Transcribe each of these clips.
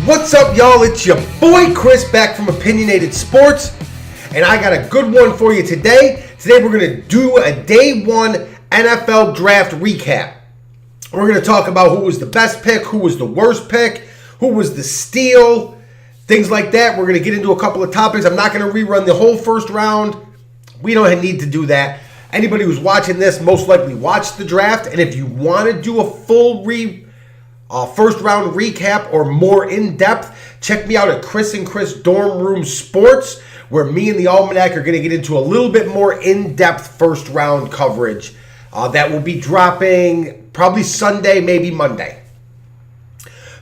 What's up, y'all? It's your boy Chris back from Opinionated Sports, and I got a good one for you today. Today we're going to do a Day 1 NFL Draft recap. We're going to talk about who was the best pick, who was the worst pick, who was the steal, things like that. We're going to get into a couple of topics. I'm not going to rerun the whole first round. We don't need to do that. Anybody who's watching this most likely watched the draft, and if you want to do a full first round recap or more in-depth, check me out at Chris and Chris Dorm Room Sports, where me and the Almanac are going to get into a little bit more in-depth first round coverage. That will be dropping probably Sunday, maybe Monday.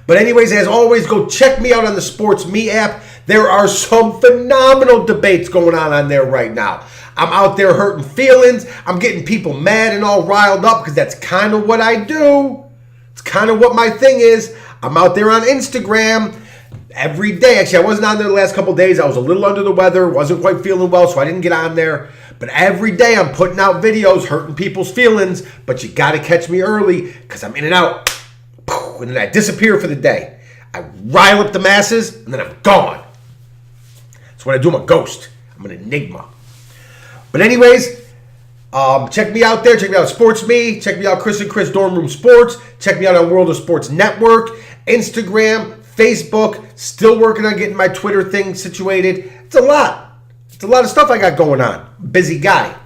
But anyways, as always, go check me out on the Sports Me app. There are some phenomenal debates going on there right now. I'm out there hurting feelings. I'm getting people mad and all riled up because that's kind of what I do. It's kind of what my thing is. I'm out there on Instagram every day. Actually, I wasn't on there the last couple of days. I was a little under the weather, wasn't quite feeling well, so I didn't get on there. But every day I'm putting out videos, hurting people's feelings. But you got to catch me early because I'm in and out. And then I disappear for the day. I rile up the masses, and then I'm gone. That's what I do. I'm a ghost. I'm an enigma. But anyways, check me out there. Check me out at Sports Me. Check me out Chris and Chris Dorm Room Sports. Check me out on World of Sports Network, Instagram, Facebook. Still working on getting my Twitter thing situated. It's a lot. It's a lot of stuff I got going on. Busy guy.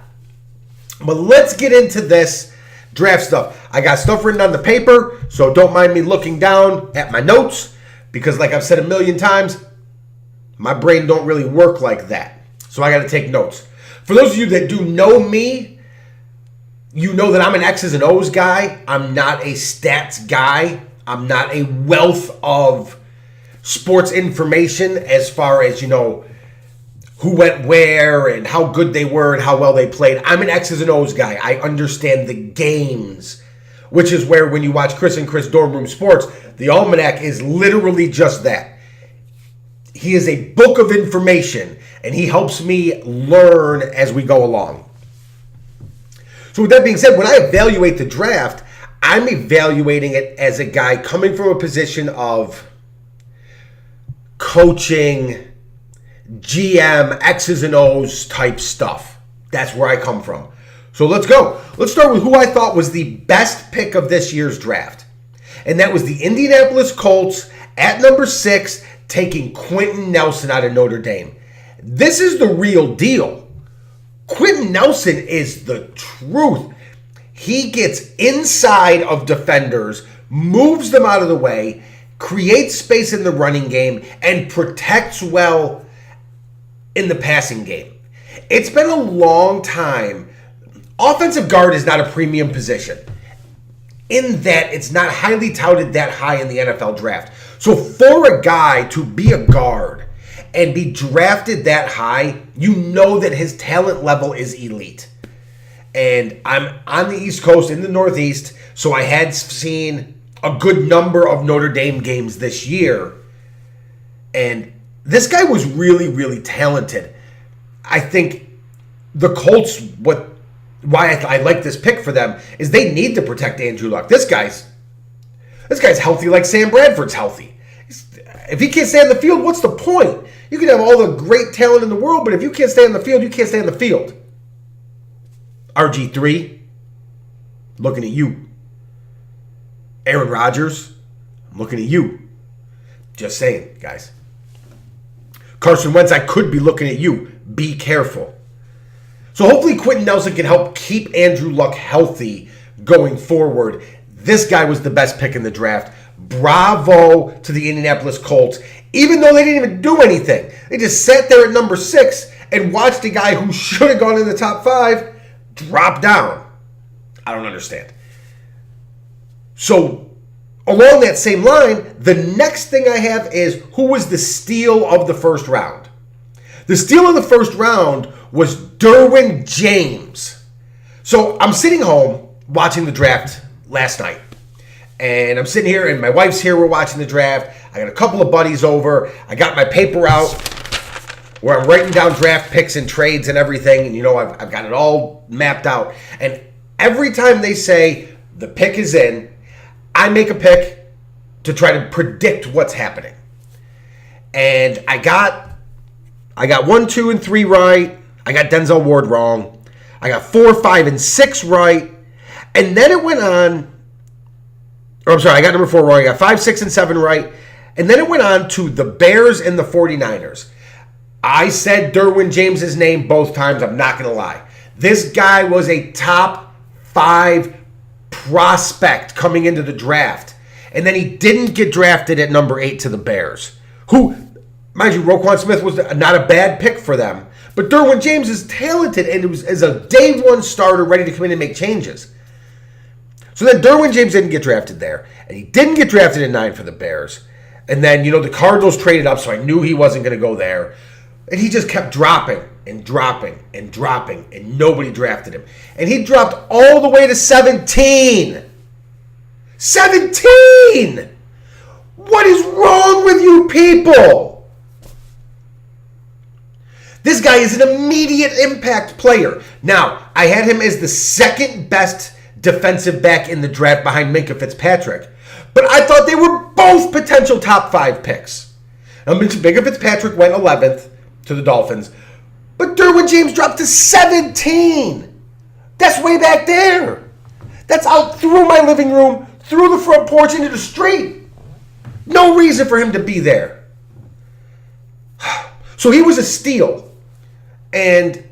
But let's get into this draft stuff. I got stuff written on the paper, so don't mind me looking down at my notes because like I've said a million times, my brain don't really work like that. So I got to take notes. For those of you that do know me, you know that I'm an X's and O's guy. I'm not a stats guy. I'm not a wealth of sports information as far as, who went where and how good they were and how well they played. I'm an X's and O's guy. I understand the games, which is where when you watch Chris and Chris Dorm Room Sports, the Almanac is literally just that. He is a book of information, and he helps me learn as we go along. So with that being said, when I evaluate the draft, I'm evaluating it as a guy coming from a position of coaching, GM, X's and O's type stuff. That's where I come from. So let's go. Let's start with who I thought was the best pick of this year's draft. And that was the Indianapolis Colts at number 6, taking Quentin Nelson out of Notre Dame. This is the real deal. Quentin Nelson is the truth. He gets inside of defenders, moves them out of the way, creates space in the running game, and protects well in the passing game. It's been a long time. Offensive guard is not a premium position in that it's not highly touted that high in the NFL draft. So for a guy to be a guard and be drafted that high, you know that his talent level is elite. And I'm on the East Coast in the Northeast, so I had seen a good number of Notre Dame games this year. And this guy was really, really talented. I think the Colts, why I like this pick for them is they need to protect Andrew Luck. This guy's healthy like Sam Bradford's healthy. If he can't stay on the field, what's the point? You can have all the great talent in the world, but if you can't stay on the field, you can't stay on the field. RG3, looking at you. Aaron Rodgers, I'm looking at you. Just saying, guys. Carson Wentz, I could be looking at you. Be careful. So hopefully Quentin Nelson can help keep Andrew Luck healthy going forward. This guy was the best pick in the draft. Bravo to the Indianapolis Colts. Even though they didn't even do anything. They just sat there at number 6 and watched a guy who should have gone in the top 5 drop down. I don't understand. So along that same line, the next thing I have is who was the steal of the first round. The steal of the first round was Derwin James. So I'm sitting home watching the draft last night. And I'm sitting here, and my wife's here. We're watching the draft. I got a couple of buddies over. I got my paper out where I'm writing down draft picks and trades and everything. And, I've got it all mapped out. And every time they say the pick is in, I make a pick to try to predict what's happening. And I got 1, 2, and 3 right. I got Denzel Ward wrong. I got 4, 5, and 6 right. And then it went on. Or I'm sorry, I got number 4 wrong. I got 5, 6, and 7 right. And then it went on to the Bears and the 49ers. I said Derwin James' name both times. I'm not going to lie. This guy was a top 5 prospect coming into the draft. And then he didn't get drafted at number 8 to the Bears. Who, mind you, Roquan Smith was not a bad pick for them. But Derwin James is talented and is a day one starter ready to come in and make changes. So then Derwin James didn't get drafted there. And he didn't get drafted at 9 for the Bears. And then, the Cardinals traded up, so I knew he wasn't going to go there. And he just kept dropping and dropping and dropping, and nobody drafted him. And he dropped all the way to 17. 17! What is wrong with you people? This guy is an immediate impact player. Now, I had him as the second best defensive back in the draft behind Minkah Fitzpatrick. But I thought they were both potential top 5 picks. Now, Minkah Fitzpatrick went 11th to the Dolphins. But Derwin James dropped to 17. That's way back there. That's out through my living room, through the front porch, into the street. No reason for him to be there. So he was a steal. And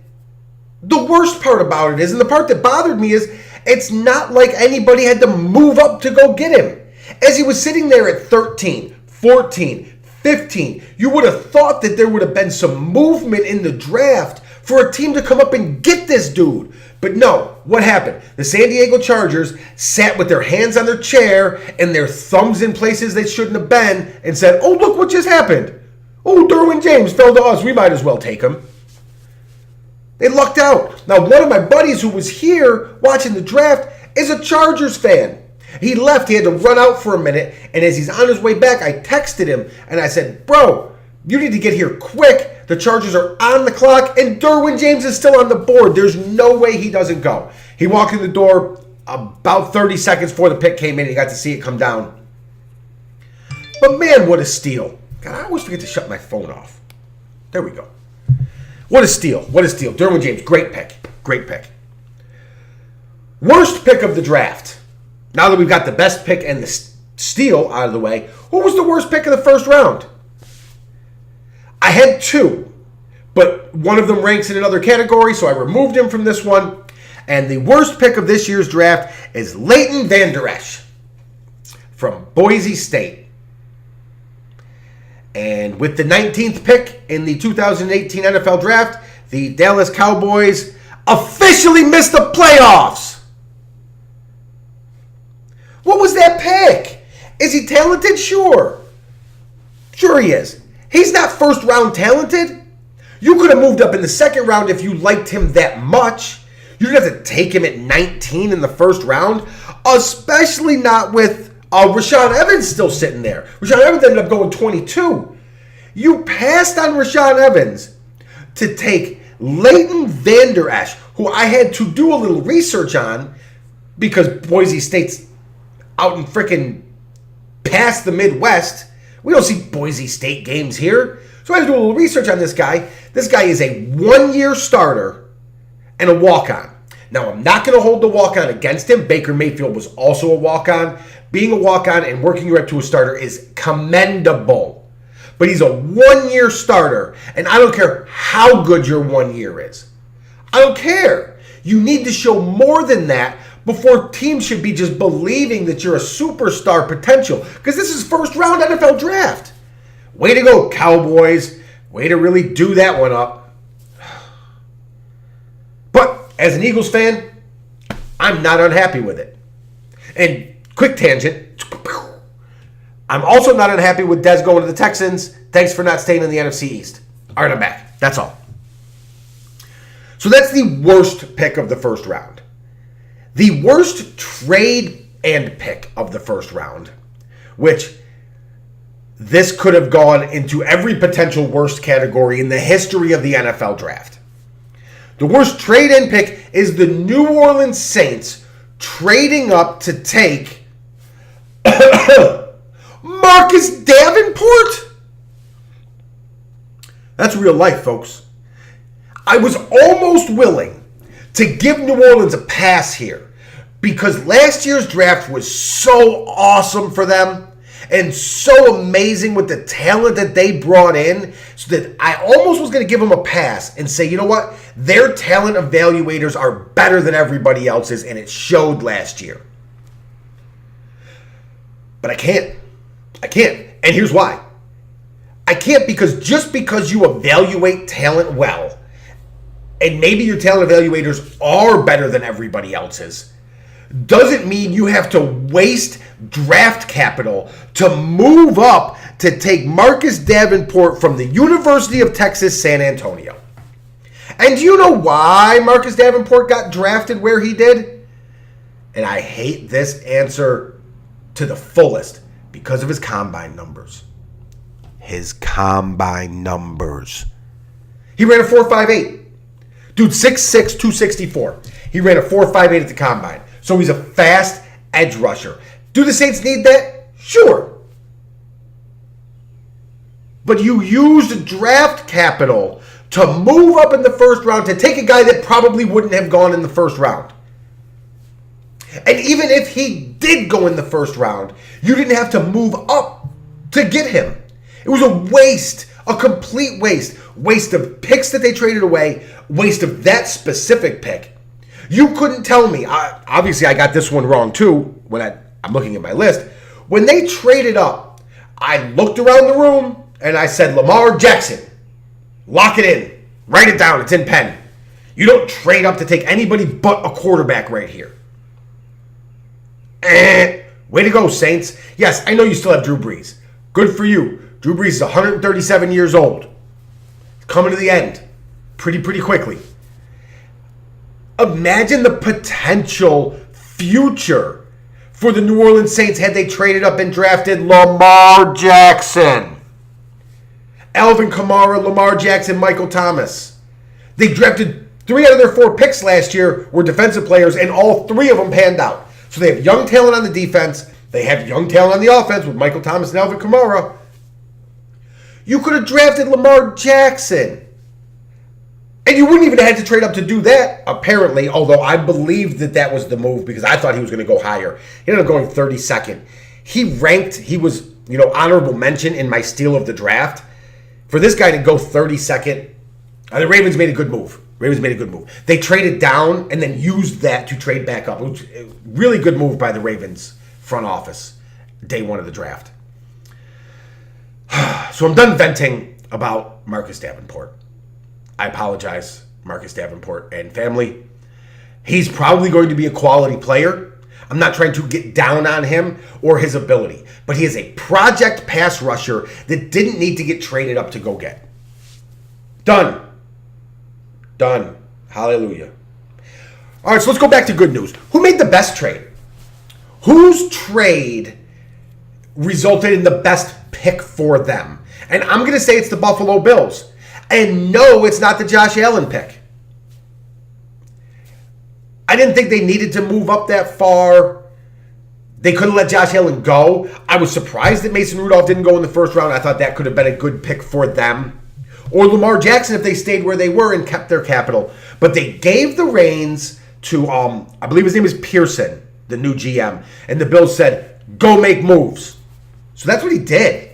the worst part about it is, and the part that bothered me is, it's not like anybody had to move up to go get him. As he was sitting there at 13, 14, 15, you would have thought that there would have been some movement in the draft for a team to come up and get this dude. But no, what happened? The San Diego Chargers sat with their hands on their chair and their thumbs in places they shouldn't have been and said, oh, look what just happened. Oh, Derwin James fell to us. We might as well take him. They lucked out. Now, one of my buddies who was here watching the draft is a Chargers fan. He left. He had to run out for a minute. And as he's on his way back, I texted him and I said, bro, you need to get here quick. The Chargers are on the clock and Derwin James is still on the board. There's no way he doesn't go. He walked in the door about 30 seconds before the pick came in. He got to see it come down. But man, what a steal. God, I always forget to shut my phone off. There we go. What a steal. What a steal. Derwin James, great pick. Great pick. Worst pick of the draft. Now that we've got the best pick and the steal out of the way, who was the worst pick of the first round? I had 2, but one of them ranks in another category, so I removed him from this one. And the worst pick of this year's draft is Layton Van Dykesh from Boise State. And with the 19th pick in the 2018 NFL Draft, the Dallas Cowboys officially missed the playoffs. What was that pick? Is he talented? Sure. Sure he is. He's not first round talented. You could have moved up in the second round if you liked him that much. You didn't have to take him at 19 in the first round, especially not with Rashaan Evans still sitting there. Rashaan Evans ended up going 22. You passed on Rashaan Evans to take Layton Van Dykesh, who I had to do a little research on because Boise State's out in frickin' past the Midwest. We don't see Boise State games here. So I had to do a little research on this guy. This guy is a 1-year starter and a walk-on. Now, I'm not going to hold the walk-on against him. Baker Mayfield was also a walk-on. Being a walk-on and working your way up to a starter is commendable. But he's a 1-year starter, and I don't care how good your 1 year is. I don't care. You need to show more than that before teams should be just believing that you're a superstar potential. Because this is first round NFL draft. Way to go, Cowboys. Way to really do that one up. But as an Eagles fan, I'm not unhappy with it. And quick tangent. I'm also not unhappy with Dez going to the Texans. Thanks for not staying in the NFC East. All right, I'm back. That's all. So that's the worst pick of the first round. The worst trade and pick of the first round, which this could have gone into every potential worst category in the history of the NFL draft. The worst trade and pick is the New Orleans Saints trading up to take Marcus Davenport. That's real life, folks. I was almost willing to give New Orleans a pass here because last year's draft was so awesome for them and so amazing with the talent that they brought in, so that I almost was going to give them a pass and say, you know what? Their talent evaluators are better than everybody else's, and it showed last year. But I can't. And here's why. I can't because just because you evaluate talent well, and maybe your talent evaluators are better than everybody else's, doesn't mean you have to waste draft capital to move up to take Marcus Davenport from the University of Texas, San Antonio. And do you know why Marcus Davenport got drafted where he did? And I hate this answer to the fullest because of his combine numbers. His combine numbers. He ran a 4.58. Dude, 6'6", 264. He ran a 4.58 at the combine. So he's a fast edge rusher. Do the Saints need that? Sure. But you used draft capital to move up in the first round to take a guy that probably wouldn't have gone in the first round. And even if he did go in the first round, you didn't have to move up to get him. It was a waste, a complete waste. Waste of picks that they traded away, waste of that specific pick. You couldn't tell me, obviously I got this one wrong too when I'm looking at my list. When they traded up, I looked around the room and I said, Lamar Jackson, lock it in, write it down, it's in pen. You don't trade up to take anybody but a quarterback right here. Way to go, Saints. Yes, I know you still have Drew Brees. Good for you. Drew Brees is 137 years old. Coming to the end pretty quickly. Imagine the potential future for the New Orleans Saints had they traded up and drafted Lamar Jackson. Alvin Kamara, Lamar Jackson, Michael Thomas. They drafted 3 out of their 4 picks last year were defensive players, and all 3 of them panned out. So they have young talent on the defense. They have young talent on the offense with Michael Thomas and Alvin Kamara. You could have drafted Lamar Jackson. And you wouldn't even have had to trade up to do that, apparently, although I believed that was the move because I thought he was going to go higher. He ended up going 32nd. He was, honorable mention in my steal of the draft. For this guy to go 32nd, the Ravens made a good move. They traded down and then used that to trade back up. It was a really good move by the Ravens front office, day 1 of the draft. So I'm done venting about Marcus Davenport. I apologize, Marcus Davenport and family. He's probably going to be a quality player. I'm not trying to get down on him or his ability, but he is a project pass rusher that didn't need to get traded up to go get. Done. Hallelujah. All right, so let's go back to good news. Who made the best trade? Whose trade resulted in the best pick for them? And I'm going to say it's the Buffalo Bills. And no, it's not the Josh Allen pick. I didn't think they needed to move up that far. They could have let Josh Allen go. I was surprised that Mason Rudolph didn't go in the first round. I thought that could have been a good pick for them. Or Lamar Jackson if they stayed where they were and kept their capital. But they gave the reins to, I believe his name is Pearson, the new GM. And the Bills said, go make moves. So that's what he did.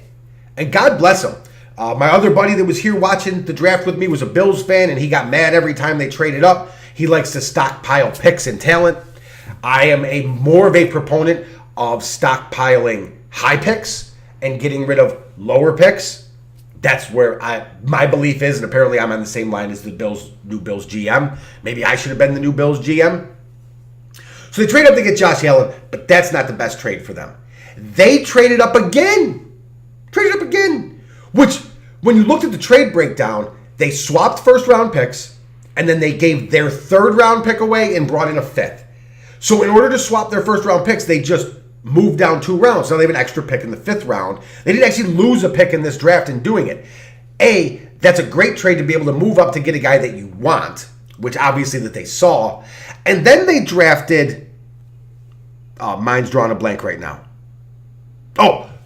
And God bless him. My other buddy that was here watching the draft with me was a Bills fan, and he got mad every time they traded up. He likes to stockpile picks and talent. I am more of a proponent of stockpiling high picks and getting rid of lower picks. That's where my belief is, and apparently I'm on the same line as the new Bills GM. Maybe I should have been the new Bills GM. So they trade up to get Josh Allen, but that's not the best trade for them. They traded up again. Which, when you looked at the trade breakdown, they swapped first-round picks, and then they gave their third-round pick away and brought in a fifth. So in order to swap their first-round picks, they just moved down 2 rounds. Now they have an extra pick in the 5th round. They didn't actually lose a pick in this draft in doing it. That's a great trade to be able to move up to get a guy that you want, which obviously that they saw. And then they drafted, mine's drawing a blank right now.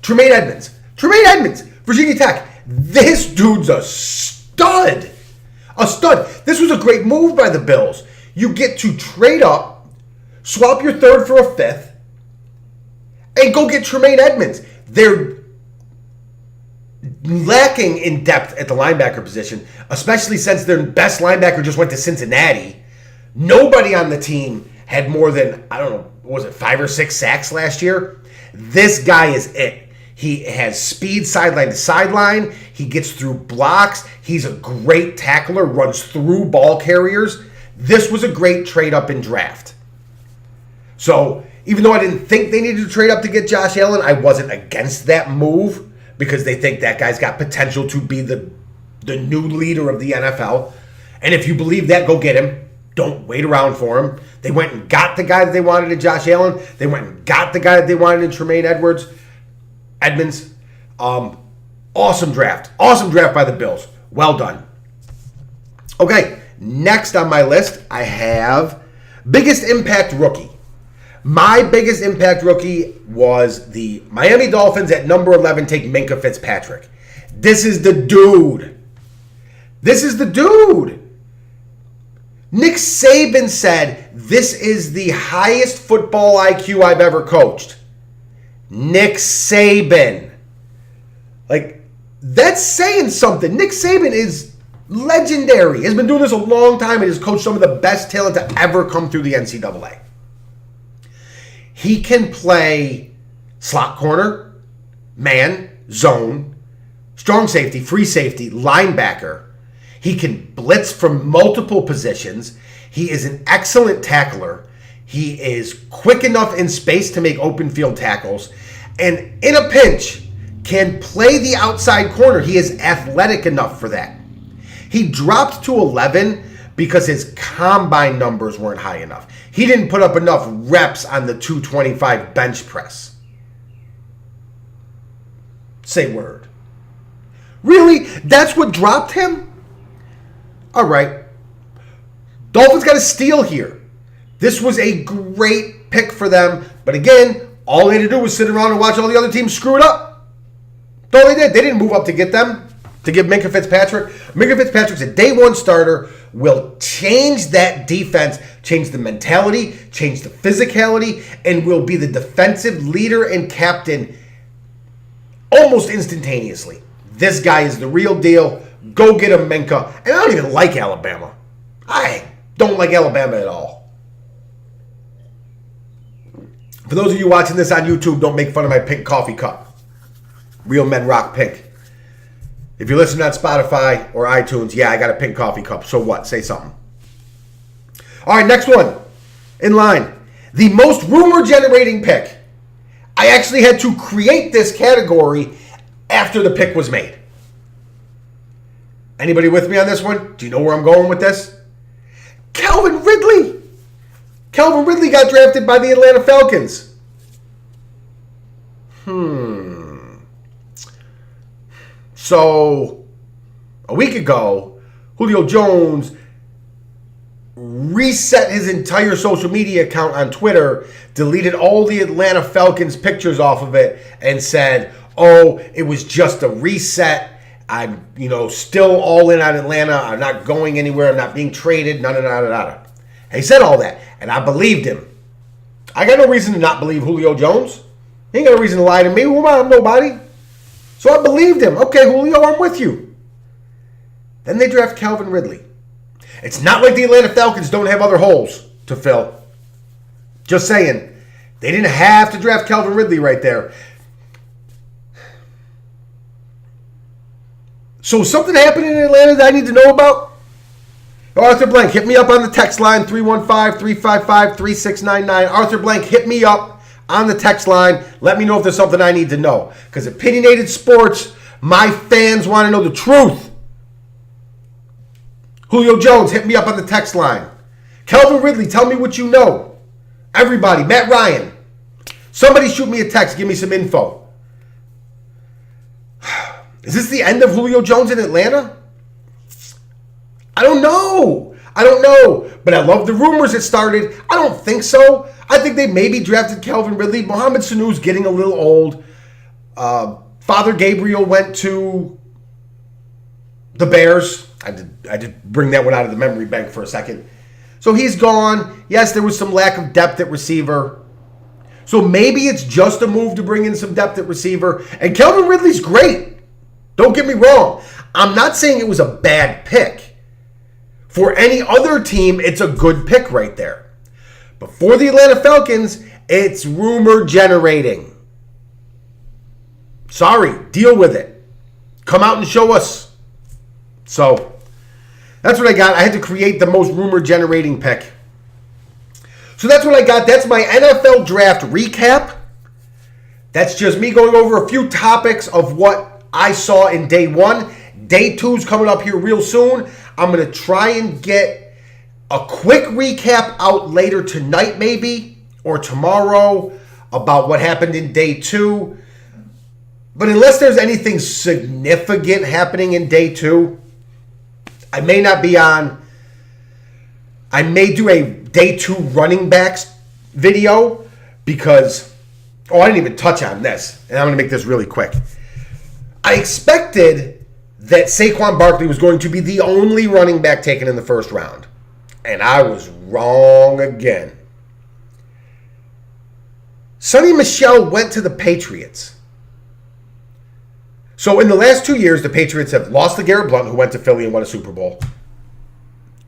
Tremaine Edmonds, Virginia Tech. This dude's a stud. stud. A stud. This was a great move by the Bills. You get to trade up, swap your third for a fifth, and go get Tremaine Edmonds. They're lacking in depth at the linebacker position, especially since their best linebacker just went to Cincinnati. Nobody on the team had more than, I don't know, what was it, 5 or 6 sacks last year? This guy is it. He has speed sideline to sideline. He gets through blocks. He's a great tackler, runs through ball carriers. This was a great trade up in draft. So even though I didn't think they needed to trade up to get Josh Allen, I wasn't against that move because they think that guy's got potential to be the new leader of the NFL. And if you believe that, go get him. Don't wait around for him. They went and got the guy that they wanted in Josh Allen. They went and got the guy that they wanted in Tremaine Edmonds. Awesome draft. Awesome draft by the Bills. Well done. Okay, next on my list, I have biggest impact rookie. My biggest impact rookie was the Miami Dolphins at number 11 take Minkah Fitzpatrick. This is the dude. This is the dude. Nick Saban said, this is the highest football IQ I've ever coached. Nick Saban. Like, that's saying something. Nick Saban is legendary. He's been doing this a long time and has coached some of the best talent to ever come through the NCAA. He can play slot corner, man, zone, strong safety, free safety, linebacker. He can blitz from multiple positions. He is an excellent tackler. He is quick enough in space to make open field tackles. And in a pinch, can play the outside corner. He is athletic enough for that. He dropped to 11 because his combine numbers weren't high enough. He didn't put up enough reps on the 225 bench press. Say word. Really? That's what dropped him? All right. Dolphins got a steal here. This was a great pick for them. But again, all they had to do was sit around and watch all the other teams screw it up. That's all they did. They didn't move up to get them, to give Minkah Fitzpatrick. Minkah Fitzpatrick's a day one starter, will change that defense, change the mentality, change the physicality, and will be the defensive leader and captain almost instantaneously. This guy is the real deal. Go get him, Minkah. And I don't even like Alabama. I don't like Alabama at all. For those of you watching this on YouTube, don't make fun of my pink coffee cup. Real men rock pink. If you're listening on Spotify or iTunes, yeah, I got a pink coffee cup. So what? Say something. All right, next one in line. The most rumor-generating pick. I actually had to create this category after the pick was made. Anybody with me on this one? Do you know where I'm going with this? Calvin Ridley. Calvin Ridley got drafted by the Atlanta Falcons. So, a week ago, Julio Jones reset his entire social media account on Twitter, deleted all the Atlanta Falcons pictures off of it, and said, oh, it was just a reset. I'm, still all in on Atlanta. I'm not going anywhere. I'm not being traded. Nada. He said all that, and I believed him. I got no reason to not believe Julio Jones. He ain't got no reason to lie to me. Who am I? I'm nobody. So I believed him. Okay, Julio, I'm with you. Then they draft Calvin Ridley. It's not like the Atlanta Falcons don't have other holes to fill. Just saying. They didn't have to draft Calvin Ridley right there. So something happened in Atlanta that I need to know about? Arthur Blank, hit me up on the text line, 315-355-3699. Arthur Blank, hit me up on the text line. Let me know if there's something I need to know. Because opinionated sports, my fans want to know the truth. Julio Jones, hit me up on the text line. Calvin Ridley, tell me what you know. Everybody, Matt Ryan. Somebody shoot me a text, give me some info. Is this the end of Julio Jones in Atlanta? I don't know. But I love the rumors that started. I don't think so. I think they maybe drafted Calvin Ridley. Mohamed Sanu's getting a little old. Father Gabriel went to the Bears. I just bring that one out of the memory bank for a second. So he's gone. Yes, there was some lack of depth at receiver. So maybe it's just a move to bring in some depth at receiver. And Calvin Ridley's great. Don't get me wrong. I'm not saying it was a bad pick. For any other team, it's a good pick right there. But for the Atlanta Falcons, it's rumor generating. Sorry, deal with it. Come out and show us. So, that's what I got. I had to create the most rumor generating pick. So that's what I got. That's my NFL draft recap. That's just me going over a few topics of what I saw in day one. Day two's coming up here real soon. I'm going to try and get a quick recap out later tonight maybe, or tomorrow, about what happened in day two. But unless there's anything significant happening in day two, I may not be on. I may do a day two running backs video because, I didn't even touch on this, and I'm going to make this really quick. I expected that Saquon Barkley was going to be the only running back taken in the first round, and I was wrong again. Sonny Michel went to the Patriots. So in the last 2 years, the Patriots have lost LeGarrette Blount, who went to Philly and won a Super Bowl.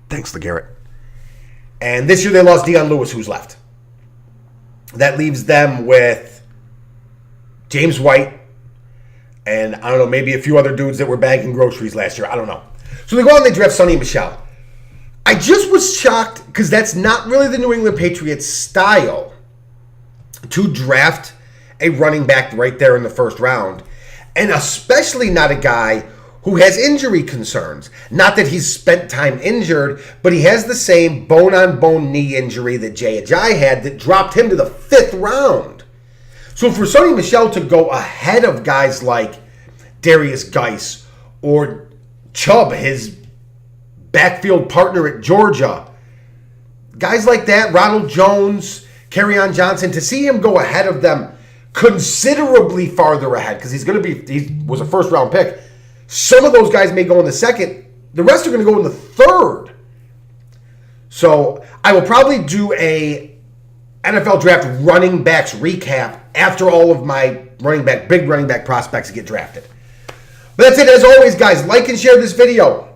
Thanks, LeGarrette. And this year they lost Dion Lewis, who's left. That leaves them with James White and, I don't know, maybe a few other dudes that were bagging groceries last year. I don't know. So they go out and they draft Sonny Michel. I just was shocked because that's not really the New England Patriots style to draft a running back right there in the first round. And especially not a guy who has injury concerns. Not that he's spent time injured, but he has the same bone-on-bone knee injury that Jay Ajayi had that dropped him to the 5th round. So for Sonny Michel to go ahead of guys like Darius Geis or Chubb, his backfield partner at Georgia, guys like that, Ronald Jones, Kerryon Johnson, to see him go ahead of them considerably farther ahead, because he was a first-round pick. Some of those guys may go in the second. The rest are going to go in the third. So I will probably do a NFL draft running backs recap after all of my big running back prospects get drafted. But that's it. As always, guys, like and share this video.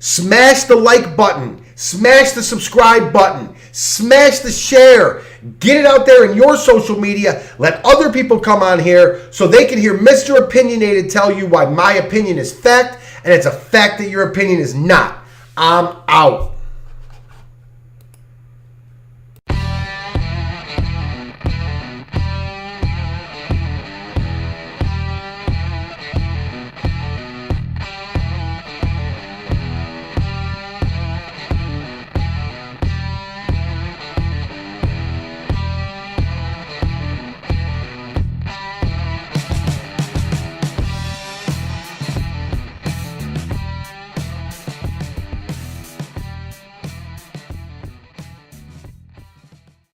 Smash the like button. Smash the subscribe button. Smash the share. Get it out there in your social media. Let other people come on here so they can hear Mr. Opinionated tell you why my opinion is fact, and it's a fact that your opinion is not. I'm out.